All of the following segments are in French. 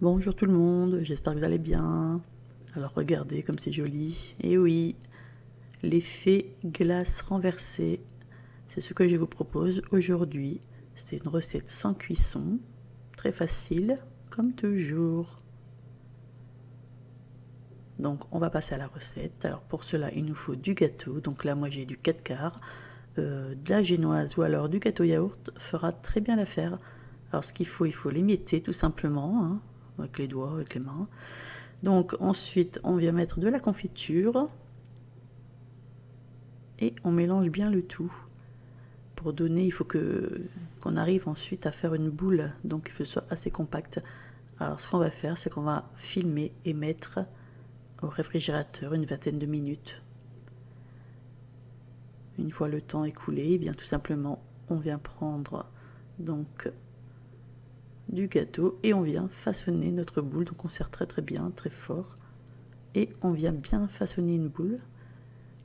Bonjour tout le monde, j'espère que vous allez bien. Alors regardez comme c'est joli. Et oui, l'effet glace renversée, c'est ce que je vous propose aujourd'hui. C'est une recette sans cuisson, très facile, comme toujours. Donc on va passer à la recette. Alors pour cela, il nous faut du gâteau. Donc là, moi j'ai du 4 quarts, de la génoise ou alors du gâteau yaourt fera très bien l'affaire. Alors ce qu'il faut, il faut l'émietter tout simplement, hein, avec les doigts, avec les mains. Donc ensuite, on vient mettre de la confiture et on mélange bien le tout. Pour donner, il faut qu'on arrive ensuite à faire une boule, donc il faut que ce soit assez compact. Alors ce qu'on va faire, c'est qu'on va filmer et mettre au réfrigérateur une vingtaine de minutes. Une fois le temps écoulé, eh bien tout simplement, on vient prendre donc du gâteau et on vient façonner notre boule. Donc on serre très très bien, très fort, et on vient bien façonner une boule.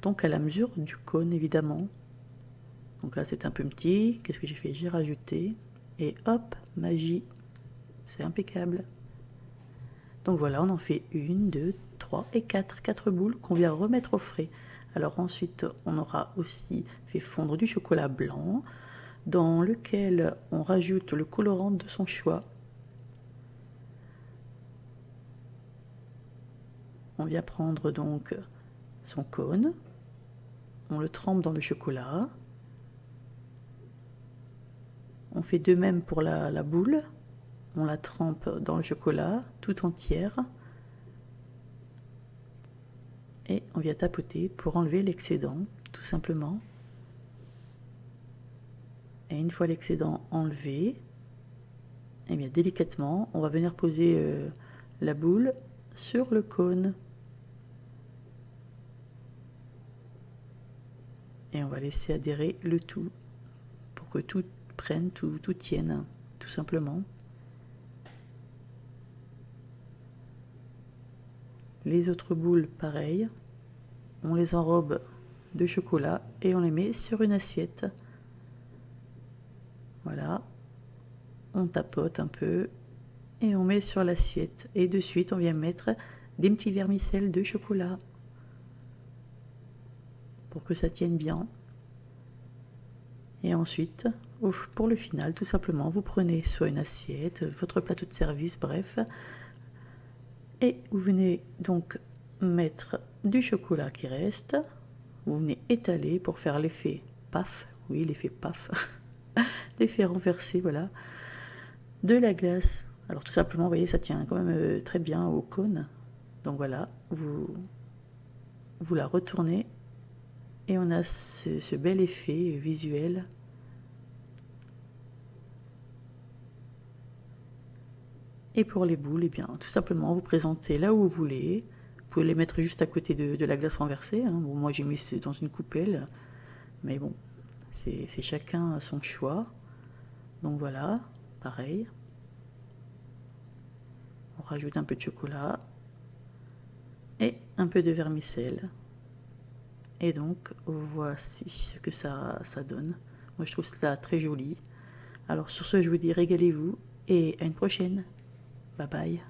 Donc à la mesure du cône évidemment. Donc là c'est un peu petit, qu'est-ce que j'ai fait? J'ai rajouté et hop, magie, c'est impeccable. Donc voilà, on en fait 1, 2, 3 et 4 boules qu'on vient remettre au frais. Alors ensuite on aura aussi fait fondre du chocolat blanc dans lequel on rajoute le colorant de son choix. On vient prendre donc son cône, on le trempe dans le chocolat. On fait de même pour la boule, on la trempe dans le chocolat tout entière et on vient tapoter pour enlever l'excédent tout simplement. Et une fois l'excédent enlevé, et bien délicatement on va venir poser la boule sur le cône et on va laisser adhérer le tout pour que tout prenne, tout tienne tout simplement. Les autres boules pareil, on les enrobe de chocolat et on les met sur une assiette. Voilà, on tapote un peu et on met sur l'assiette et de suite on vient mettre des petits vermicelles de chocolat pour que ça tienne bien. Et ensuite, pour le final, tout simplement, vous prenez soit une assiette, votre plateau de service, bref, et vous venez donc mettre du chocolat qui reste, vous venez étaler pour faire l'effet paf, oui l'effet paf, l'effet renversé, voilà, de la glace. Alors tout simplement, vous voyez, ça tient quand même très bien au cône. Donc voilà, vous la retournez et on a ce bel effet visuel. Et pour les boules, eh bien, tout simplement, vous présentez là où vous voulez. Vous pouvez les mettre juste à côté de la glace renversée, hein. Bon, moi, j'ai mis dans une coupelle, mais bon, c'est chacun son choix. Donc voilà, pareil. On rajoute un peu de chocolat et un peu de vermicelle. Et donc, voici ce que ça donne. Moi, je trouve ça très joli. Alors, sur ce, je vous dis régalez-vous et à une prochaine. Bye bye.